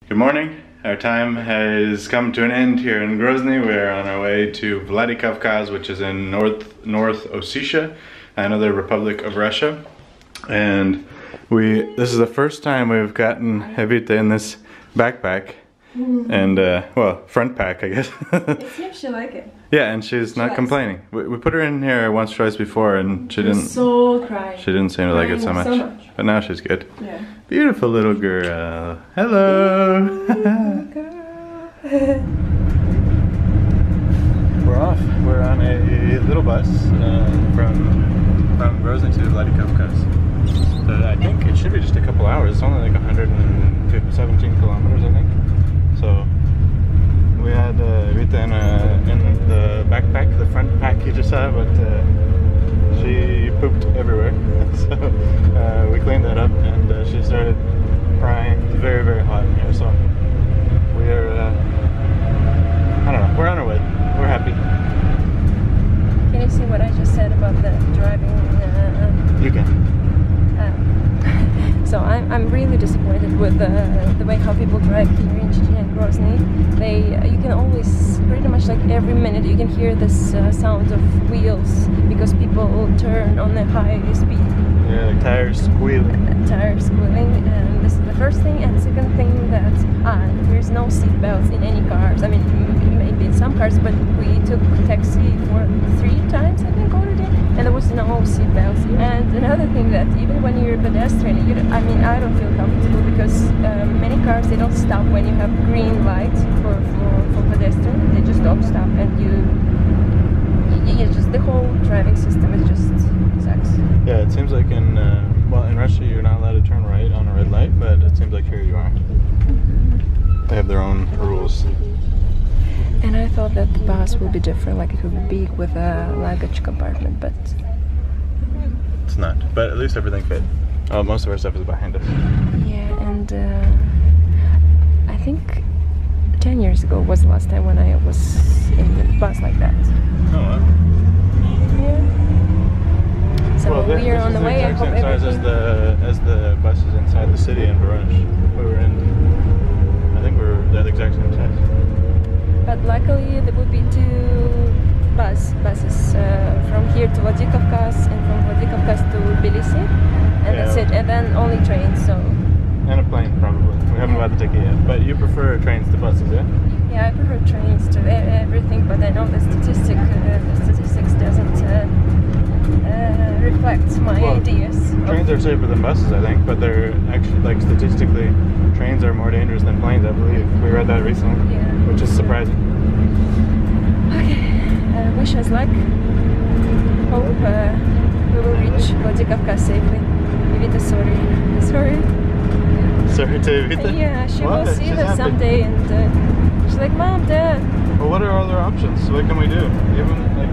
Good morning. Our time has come to an end here in Grozny. We're on our way to Vladikavkaz, which is in North Ossetia, another republic of Russia. And this is the first time we've gotten Evita in this backpack. And well, front pack, I guess. It seems she likes it. Yeah, and she's not complaining. We put her in here once or twice before, and she didn't. So crying. She didn't seem to like it so much. But now she's good. Yeah. Beautiful little girl. Hello. We're off. We're on a little bus from Grozny to Vladikavkaz. I think it should be just a couple hours. It's only like 117 kilometers, I think. So we had Vita in the backpack, the front pack you just saw, but she pooped everywhere. So we cleaned that up, and she started crying. It's very, very hot in here, so we are, I don't know, we're on our way. We're happy. Can you see what I just said about the driving? You can. So I'm really disappointed with the way how people drive here in Chechnya and Grozny. You can always, pretty much like every minute, you can hear this sound of wheels because people turn on a high speed. Yeah, like tires squealing. Tires squealing, and this is the first thing. And the second thing that there's no seat belts in any cars. I mean, maybe in some cars, but we took taxi for 3 times, I think, already, and there was no seat belts. And another thing that even when you're a pedestrian, I mean, I don't feel comfortable because many cars, they don't stop when you have green light for pedestrian. They just don't stop, and just the whole driving system is just sucks. Yeah, it seems like in Russia you're not allowed to turn right on a red light, but it seems like here you are. They have their own rules. And I thought that the bus would be different, like it would be big with a luggage compartment, but it's not. But at least everything fit. Oh, most of our stuff is behind us. Yeah, and I think 10 years ago was the last time when I was in the bus like that. Oh, wow. Yeah. So well, we are on the way. I hope everything... as the buses inside the city in Voronezh. We were in. I think we were the exact same size. But luckily there would be 2 buses from here to Vladikavkaz and from Vladikavkaz to Tbilisi, and that's it. And then only trains. So. And a plane, probably. We haven't bought the ticket yet. But you prefer trains to buses, yeah? Yeah, I prefer trains to everything, but I know the statistics doesn't reflect my ideas. Trains are safer than buses, I think, but they're actually, like, statistically, trains are more dangerous than planes, I believe. We read that recently, which is surprising. Okay, wish us luck. Hope we will reach Vladikavkaz safely. Evita, sorry. Sorry to Evita? Yeah, she will see us someday, and she's like, Mom, Dad. Well, what are other options? What can we do? Even, like,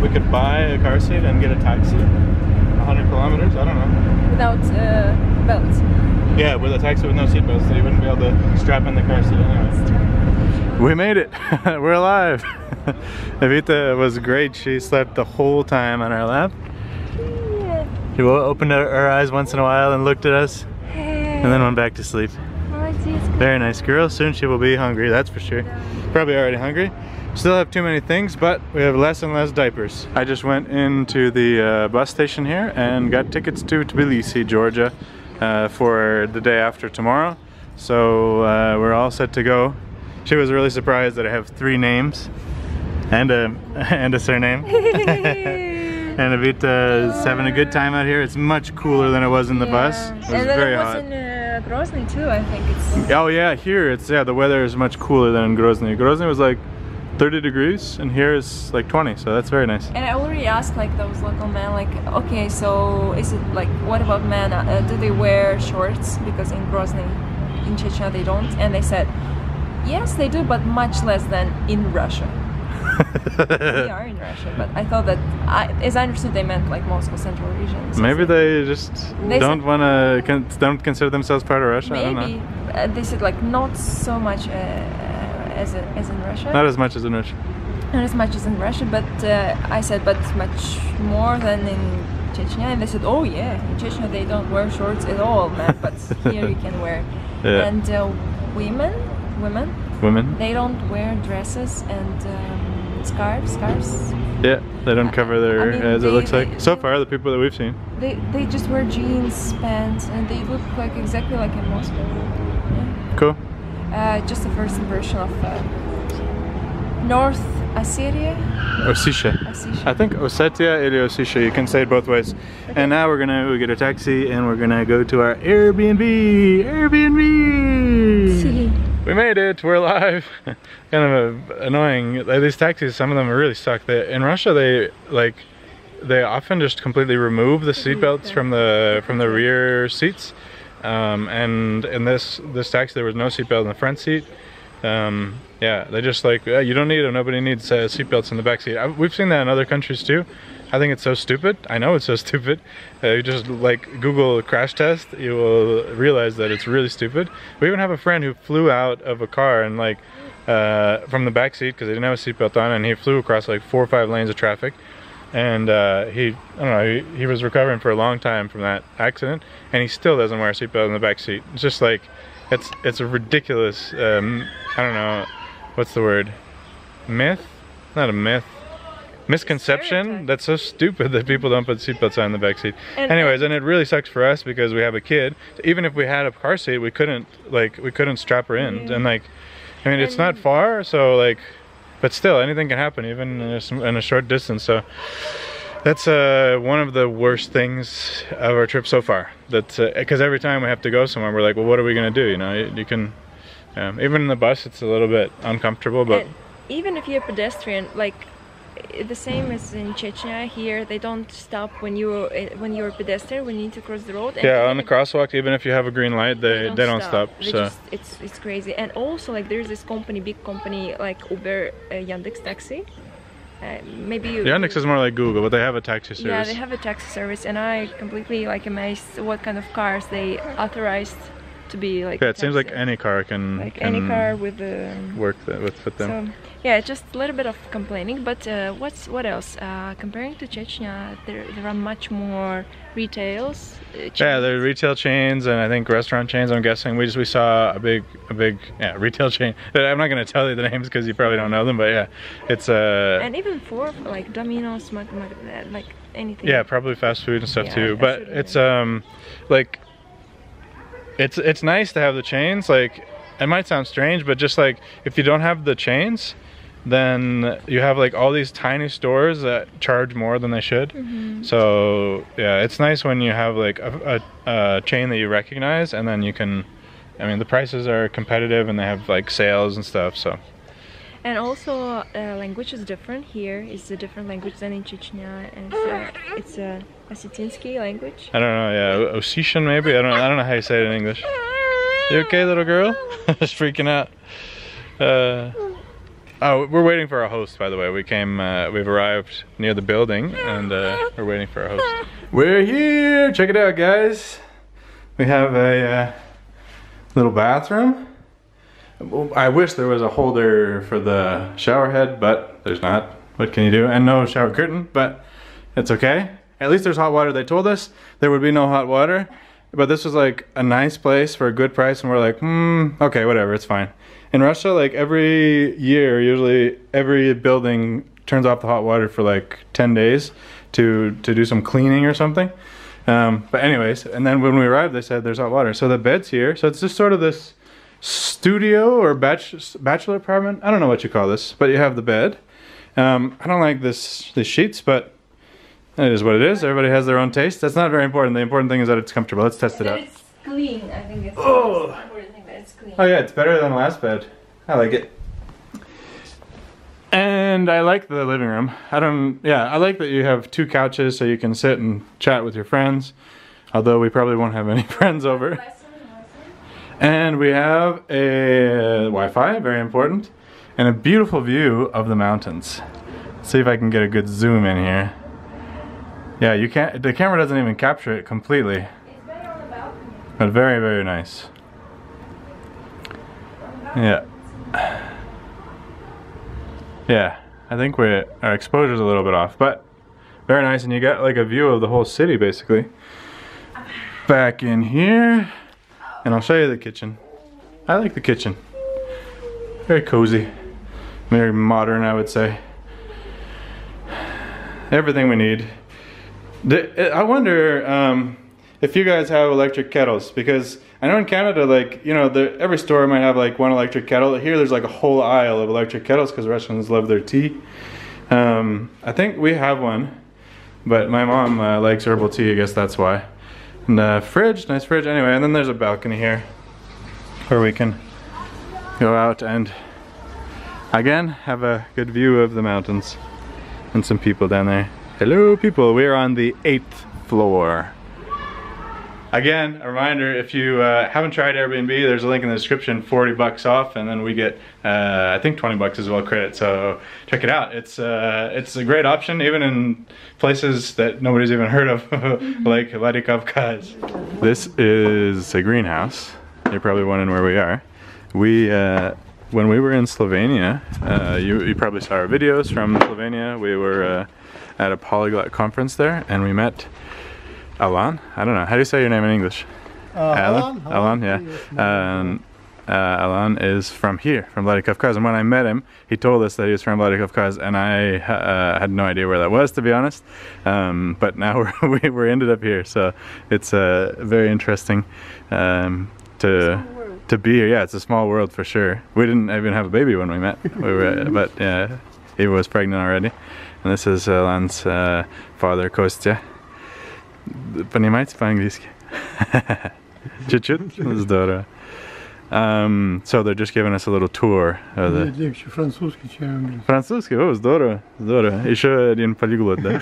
we could buy a car seat and get a taxi 100 kilometers? I don't know. Without belts? Yeah, with a taxi with no seat belts, so you wouldn't be able to strap in the car seat anyway. We made it! We're alive! Evita was great. She slept the whole time on our lap. Yeah. She opened her eyes once in a while and looked at us, and then went back to sleep. Very nice girl. Soon she will be hungry, that's for sure. Probably already hungry. Still have too many things, but we have less and less diapers. I just went into the bus station here and got tickets to Tbilisi, Georgia for the day after tomorrow. So we're all set to go. She was really surprised that I have 3 names and a surname. And Evita is having a good time out here. It's much cooler than it was in the bus. It was very hot. And it was in Grozny too, I think. Oh yeah, here the weather is much cooler than in Grozny. Grozny was like 30 degrees, and here is like 20, so that's very nice. And I already asked like those local men, like, okay, so is it like, what about men? Do they wear shorts? Because in Grozny, in Chechnya, they don't. And they said, yes, they do, but much less than in Russia. We are in Russia, but I thought that, as I understood, they meant like Moscow Central region. So maybe they just don't consider themselves part of Russia. Maybe. I don't know. They said like not so much as in Russia. Not as much as in Russia. Not as much as in Russia, but I said but much more than in Chechnya, and they said, oh yeah, in Chechnya they don't wear shorts at all, man, but here you can wear. Yeah. And women, they don't wear dresses and scarves. Yeah, they don't cover their I mean, heads, it looks like. So far, the people that we've seen. They just wear jeans, pants, and they look like exactly like in Moscow. Yeah. Cool. Just the first version of North Ossetia. Ossetia. I think Ossetia or Ossetia, you can say it both ways. Okay. And now we get a taxi and we're gonna go to our Airbnb. We made it, we're alive. Kind of annoying. Like, these taxis, some of them really suck. In Russia, they often just completely remove the seatbelts from the rear seats. And in this taxi, there was no seatbelt in the front seat. Yeah, they just like, you don't need them. Nobody needs seatbelts in the back seat. We've seen that in other countries too. I think it's so stupid. I know it's so stupid. You just like Google crash test, you will realize that it's really stupid. We even have a friend who flew out of a car and like from the back seat because they didn't have a seatbelt on, and he flew across like 4 or 5 lanes of traffic. And he was recovering for a long time from that accident, and he still doesn't wear a seatbelt in the back seat. It's just like, it's a ridiculous, I don't know, what's the word? Myth? Not a myth. Misconception. That's so stupid that people don't put seatbelts on in the back seat. Anyways, and it really sucks for us because we have a kid. Even if we had a car seat, we couldn't strap her in. Yeah. And like, I mean, it's not far, so like, but still, anything can happen, even in a short distance. So that's one of the worst things of our trip so far. That's because every time we have to go somewhere, we're like, well, what are we gonna do? You know, you can, even in the bus, it's a little bit uncomfortable. But and even if you're a pedestrian, like the same as in Chechnya, here they don't stop when you're a pedestrian when you need to cross the road. And yeah, on the crosswalk, even if you have a green light, they don't stop. So it's crazy. And also, like, there's this big company like Uber, Yandex Taxi. Maybe Yandex is more like Google, but they have a taxi service. Yeah, they have a taxi service, and I completely like amazed what kind of cars they authorized to be like. Yeah, it seems like any car can. Like any car with the fit them. So, yeah, just a little bit of complaining, but what else? Comparing to Chechnya, there are much more retails. Yeah, there are retail chains and I think restaurant chains. I'm guessing we saw a big retail chain. I'm not gonna tell you the names because you probably don't know them, but yeah, it's and even for like Domino's, like anything. Yeah, probably fast food and stuff too. But it's like it's nice to have the chains. Like, it might sound strange, but just like if you don't have the chains, then you have like all these tiny stores that charge more than they should. Mm-hmm. So yeah, it's nice when you have like a chain that you recognize, and then you can, I mean, the prices are competitive and they have like sales and stuff. So. And also, language is different here. It's a different language than in Chechnya, and it's a Ossetinsky language. I don't know. Yeah, Ossetian maybe. I don't know how you say it in English. You okay, little girl? Just freaking out. Oh, we're waiting for our host, by the way. We've arrived near the building, and we're waiting for our host. We're here! Check it out, guys. We have a little bathroom. I wish there was a holder for the shower head, but there's not. What can you do? And no shower curtain, but it's okay. At least there's hot water. They told us there would be no hot water, but this was like a nice place for a good price, and we're like, okay, whatever, it's fine. In Russia, like every year, usually every building turns off the hot water for like 10 days to do some cleaning or something. But anyways, and then when we arrived, they said there's hot water. So the bed's here. So it's just sort of this studio or bachelor apartment. I don't know what you call this, but you have the bed. I don't like the sheets, but it is what it is. Everybody has their own taste. That's not very important. The important thing is that it's comfortable. Let's test it out. It's clean. I think it's the most important thing, that it's clean. Oh yeah, it's better than the last bed. I like it. And I like the living room. I like that you have 2 couches so you can sit and chat with your friends. Although we probably won't have any friends over. And we have a Wi-Fi, very important, and a beautiful view of the mountains. Let's see if I can get a good zoom in here. Yeah, you can't. The camera doesn't even capture it completely. It's better on the balcony. But very, very nice. Yeah. Yeah, I think our exposure's a little bit off, but Very nice, and you got like a view of the whole city basically. Back in here, and I'll show you the kitchen. I like the kitchen. Very cozy, very modern, I would say. Everything we need. I wonder if you guys have electric kettles, because I know in Canada, like, you know, every store might have like one electric kettle. Here there's like a whole aisle of electric kettles because Russians love their tea. I think we have one, but my mom likes herbal tea, I guess that's why. And fridge, nice fridge. Anyway, and then there's a balcony here where we can go out and again have a good view of the mountains and some people down there. Hello people, we're on the 8th floor. Again, a reminder, if you haven't tried Airbnb, there's a link in the description, 40 bucks off, and then we get, I think 20 bucks as well credit, so check it out. It's a great option, even in places that nobody's even heard of, like Vladikavkaz. This is a greenhouse. You're probably wondering where we are. When we were in Slovenia, you probably saw our videos from Slovenia. We were at a polyglot conference there, and we met Alan. I don't know. How do you say your name in English? Alan? Alan, yeah. Alan is from here, from Vladikavkaz. And when I met him, he told us that he was from Vladikavkaz, and I had no idea where that was, to be honest. But now we're ended up here, so it's very interesting to be here. Yeah, it's a small world for sure. We didn't even have a baby when we met. But yeah, he was pregnant already. And this is Alan's father, Kostya. Понимаете по-английски? Чуть-чуть? Здорово. So they're just giving us a little tour of the... Французский, чем английский. Французский? О, здорово, здорово. Еще один полиглот, да?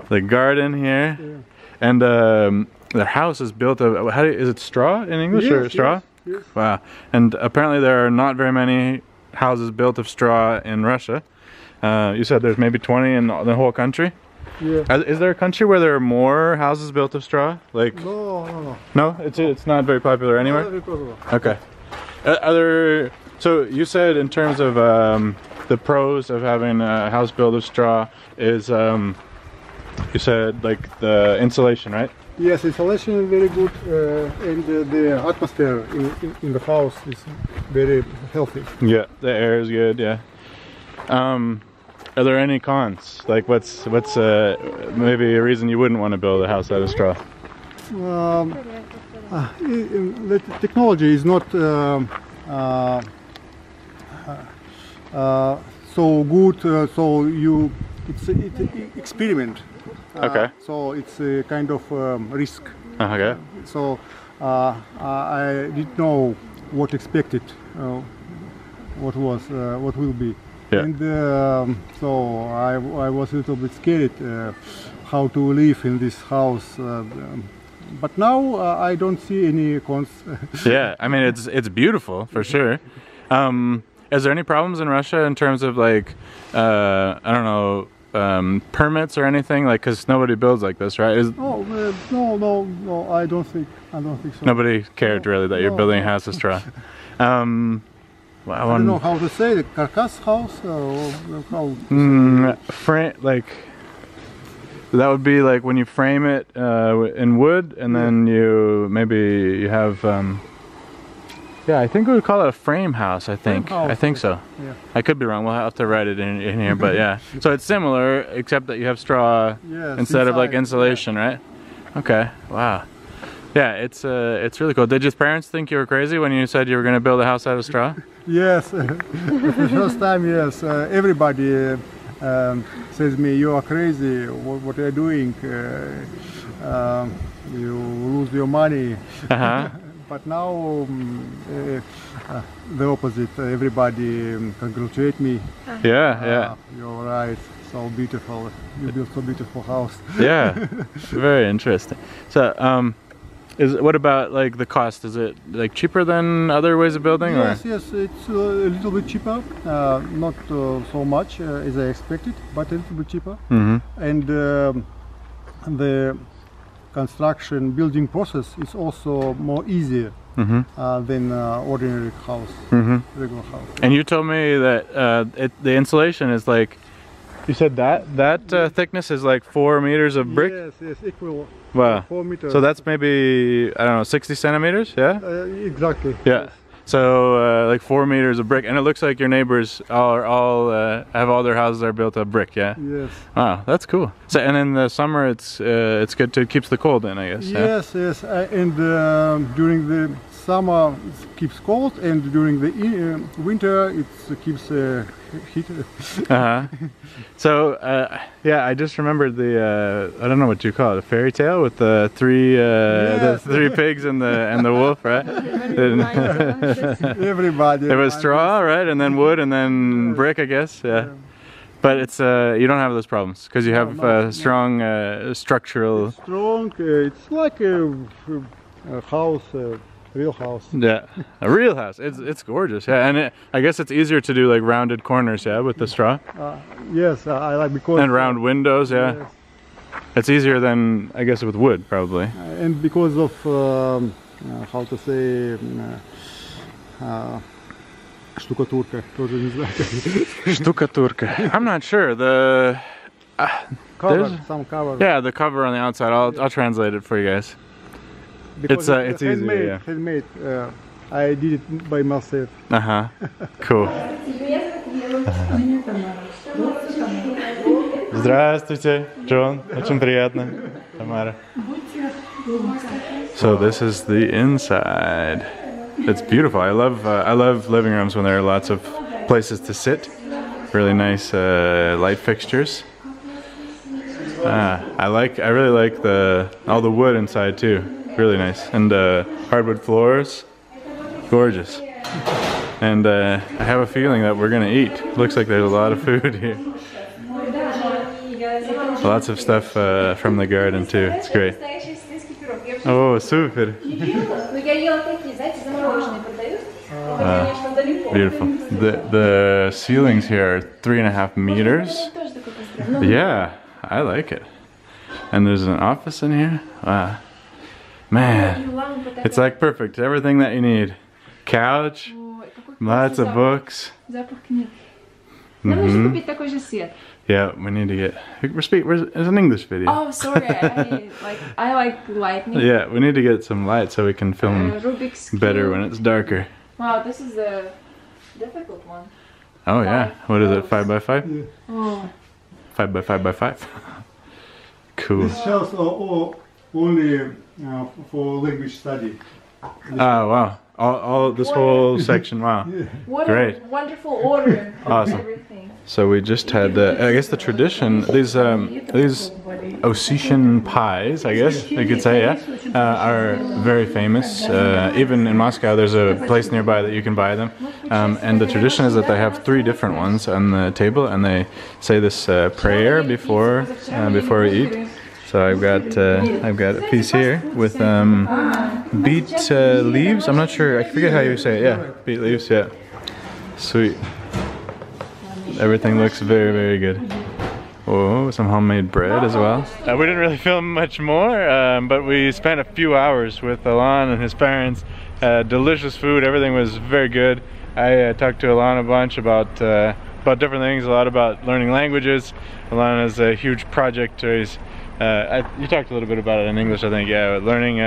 The garden here. Yeah. And their house is built of... is it straw in English, yes, or straw? Yes, yes. Wow. And apparently there are not very many houses built of straw in Russia. You said there's maybe 20 in the whole country? Yeah. Is there a country where there are more houses built of straw? Like no. No, it's not very popular anywhere. Not very popular. Okay. So you said in terms of the pros of having a house built of straw is you said like the insulation, right? Yes, insulation is very good, and the atmosphere in the house is very healthy. Yeah, the air is good. Yeah. Are there any cons? Like what's maybe a reason you wouldn't want to build a house out of straw? The technology is not so good, so it's experiment. Okay. So it's a kind of risk. Okay. So I didn't know what expected, what will be. Yeah. And so I was a little bit scared how to live in this house, but now I don't see any cons. Yeah, I mean it's beautiful for sure. Is there any problems in Russia in terms of like I don't know, permits or anything, like, because nobody builds like this, right? No, I don't think so. Nobody cared really that you're building a house of straw. I don't know how to say, the carcass house, or how like that would be like when you frame it in wood, and then you have yeah, I think we would call it a frame house. I think so. Yeah. I could be wrong. We'll have to write it in here, but yeah. So it's similar, except that you have straw instead of like insulation, right? Okay. Wow. Yeah, it's really cool. Did your parents think you were crazy when you said you were going to build a house out of straw? Yes, the first time, yes. Everybody says me, you are crazy. What are you doing? You lose your money. But now the opposite. Everybody congratulate me. Yeah. You're right. So beautiful. You built so beautiful house. Yeah, very interesting. So, what about like the cost? Is it like cheaper than other ways of building? Yes, or? yes, it's a little bit cheaper. Not so much as I expected, but a little bit cheaper. And the construction building process is also more easier than ordinary house, regular house. And you told me that the insulation is like You said that thickness is like 4 meters of brick? Yes, yes, equal. Wow. 4 meters. So that's maybe, I don't know, 60 centimeters, yeah? Exactly. Yeah. Yes. So like 4 meters of brick, and it looks like your neighbors all have all their houses are built of brick, yeah? Yes. Wow, that's cool. So, and in the summer it's good to keeps the cold in, I guess. Yes, yeah? yes, and during the summer it keeps cold, and during the winter it keeps heat. So yeah, I just remembered the I don't know what you call it, a fairy tale with the three yes. the 3 pigs and the wolf, right? Everybody. It was straw, right, and then wood, and then brick, I guess. Yeah. But it's you don't have those problems because you have strong structural. It's strong. It's like a house. Real house. Yeah, a real house. It's gorgeous. Yeah, and I guess it's easier to do like rounded corners, yeah, with the straw. Yes, I like because. And round windows, yeah. Yes. It's easier than I guess with wood, probably. And because of how to say. Штукатурка, тоже не знаю. Штукатурка. I'm not sure. The cover, some cover. Yeah, the cover on the outside. I'll translate it for you guys. Because it's handmade, easy, yeah. Handmade. I did it by myself. Cool. Здравствуйте, John. Очень приятно. Tamara. So this is the inside. It's beautiful. I love living rooms when there are lots of places to sit. Really nice light fixtures. I really like all the wood inside too. Really nice, and hardwood floors, gorgeous. And I have a feeling that we're gonna eat. Looks like there's a lot of food here. Lots of stuff from the garden too. It's great. Oh, super! Beautiful. The ceilings here are 3.5 meters. Yeah, I like it. And there's an office in here. Wow. Man, it's like perfect. Everything that you need. Couch, lots of books. Yeah, we need to get. There's an English video. Oh, sorry. I like lighting. Yeah, we need to get some light so we can film better when it's darker. Wow, this is a difficult one. Oh yeah, what is it? 5x5? Yeah. Oh. 5x5x5. Cool. This shelves are only for language study. Oh wow! All this whole section. Wow. Yeah. What great! A wonderful order. Awesome. Everything. So we just had I guess the tradition. These Ossetian pies, I guess you could say, yeah, are very famous. Even in Moscow, there's a place nearby that you can buy them. And the tradition is that they have 3 different ones on the table, and they say this prayer before we eat. So I've got a piece here with beet leaves. I'm not sure. I forget how you say it. Yeah, beet leaves. Yeah, sweet. Everything looks very, very good. Oh, some homemade bread as well. We didn't really film much more, but we spent a few hours with Alon and his parents. Delicious food. Everything was very good. I talked to Alon a bunch about different things. A lot about learning languages. Alon has a huge project where he's you talked a little bit about it in English, I think. Yeah, learning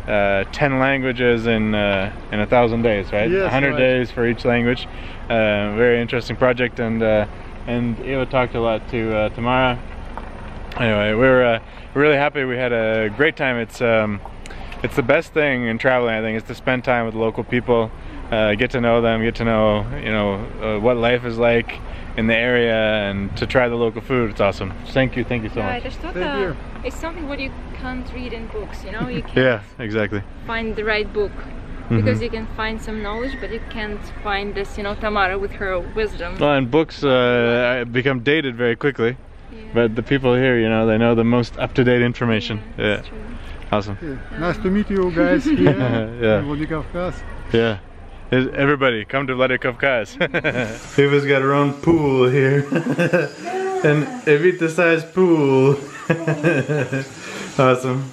10 languages in 1,000 days, right? Yes, 100 right. days for each language. Very interesting project, and Eva talked a lot to Tamara. Anyway, we're really happy. We had a great time. It's the best thing in traveling, I think, is to spend time with local people, get to know them, get to know what life is like in the area, and to try the local food. It's awesome. Thank you so much. It's something what you can't read in books, you know. You can't Yeah, exactly. find the right book. Because you can find some knowledge, but you can't find this, you know, Tamara with her wisdom. Well, and books become dated very quickly, Yeah. but the people here, you know, they know the most up-to-date information. Yeah, That's true. Awesome. Yeah. Nice to meet you guys here Yeah. in Vladikavkaz. Yeah. Everybody, come to Vladikavkaz. Eva's got her own pool here. An Evita-sized pool. Awesome.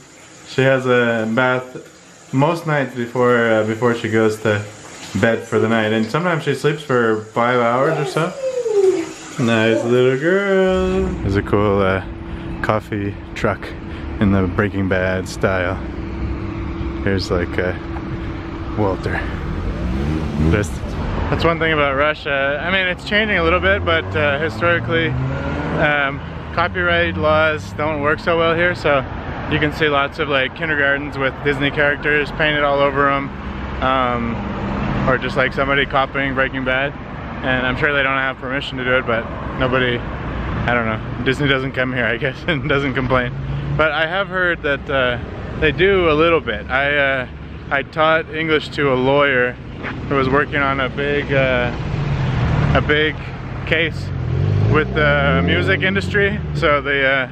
She has a bath most nights before she goes to bed for the night, and sometimes she sleeps for 5 hours or so. Nice little girl. There's a cool coffee truck in the Breaking Bad style. Here's like Walter. That's one thing about Russia. I mean, it's changing a little bit, but historically, copyright laws don't work so well here. So you can see lots of like kindergartens with Disney characters painted all over them, or just like somebody copying Breaking Bad. And I'm sure they don't have permission to do it, but nobody, I don't know, Disney doesn't come here, I guess, and doesn't complain. But I have heard that they do a little bit. I taught English to a lawyer who was working on a big case with the music industry. So the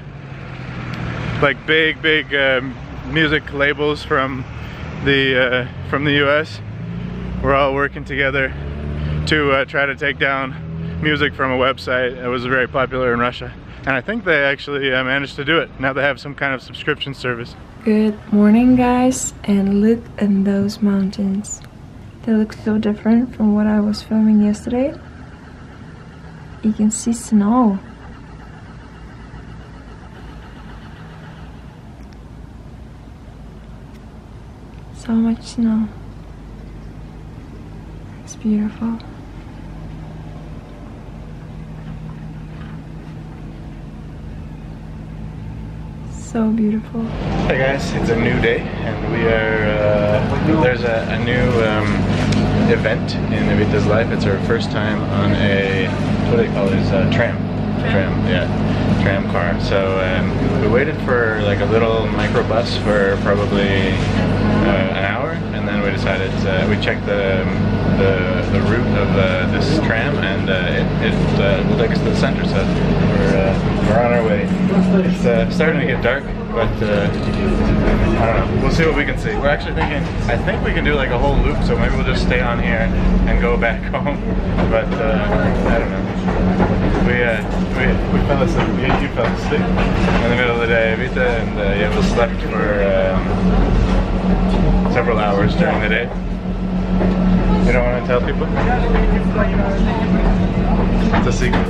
like big music labels from the US were all working together to try to take down music from a website that was very popular in Russia. And I think they actually managed to do it. Now they have some kind of subscription service. Good morning, guys, and look at those mountains. They look so different from what I was filming yesterday. You can see snow. So much snow. It's beautiful. So beautiful. Hey guys, it's a new day and we are, there's a new event in Evita's life. It's her first time on a, what do they call it, tram, yeah, tram car. So we waited for like a little microbus for probably an hour, and then we decided, we checked the route of this tram, and it will take us to the center, so we're on our way. It's starting to get dark, but I don't know, we'll see what we can see. We're actually thinking, I think we can do like a whole loop, so maybe we'll just stay on here and go back home, but I don't know. We fell asleep, you fell asleep in the middle of the day, Vita, and yeah, we slept for several hours during the day. You don't want to tell people? It's a secret.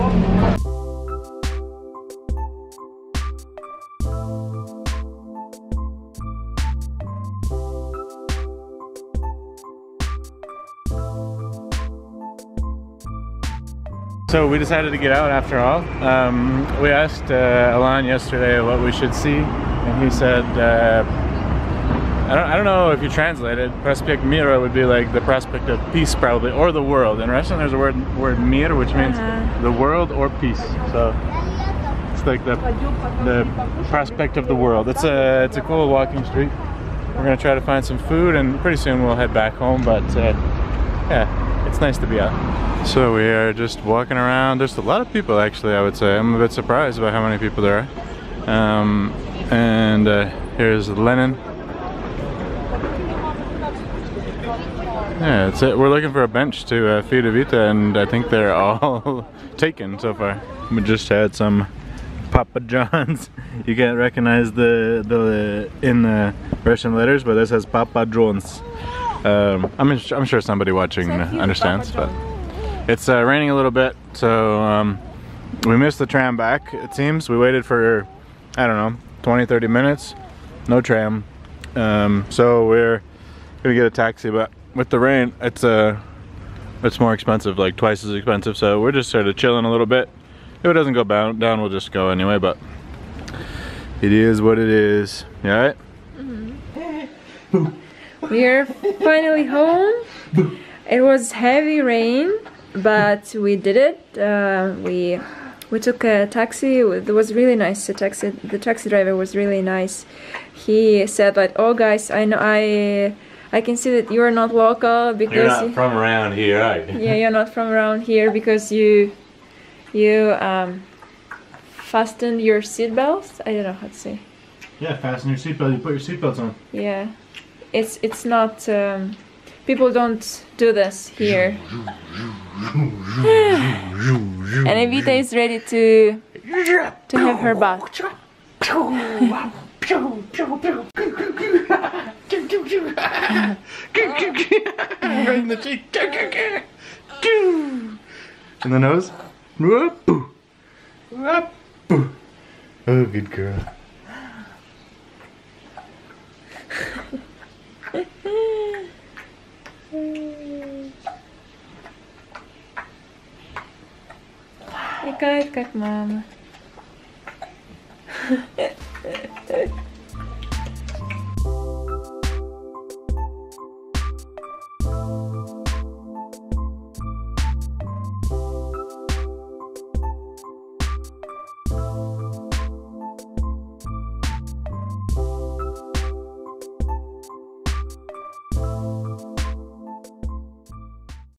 So we decided to get out after all. We asked Alan yesterday what we should see, and he said, I don't know if you translate it, Prospect Mira would be like the prospect of peace probably, or the world. In Russian there's a word mir, which means the world or peace. So it's like the prospect of the world. It's a cool walking street. We're gonna try to find some food, and pretty soon we'll head back home, but yeah, it's nice to be out. So we are just walking around. There's a lot of people actually, I would say. I'm a bit surprised by how many people there are. And here's Lenin. Yeah, that's it. We're looking for a bench to feed Evita, and I think they're all taken so far. We just had some Papa John's. You can't recognize the in the Russian letters, but this says Papa John's. I'm sure somebody watching understands, but it's raining a little bit, so we missed the tram back, it seems. We waited for, I don't know, 20-30 minutes, no tram. So we're gonna get a taxi, but with the rain, it's more expensive, like twice as expensive, so we're just sort of chilling a little bit. If it doesn't go down, we'll just go anyway, but it is what it is. You alright? Mm-hmm. We're finally home. It was heavy rain, but we did it. We took a taxi. It was really nice. The taxi driver was really nice. He said like, "Oh guys, I can see that you are not local because you're not from around here, right?" Yeah, you're not from around here because you fastened your seatbelts. I don't know how to say. Yeah, fasten your seatbelt. You put your seatbelts on. Yeah, it's not. People don't do this here. And Evita is ready to have her bath. Right in the cheek. In the nose? Whoop. Whoop. Oh, good girl. Je kijkt, kijk mama.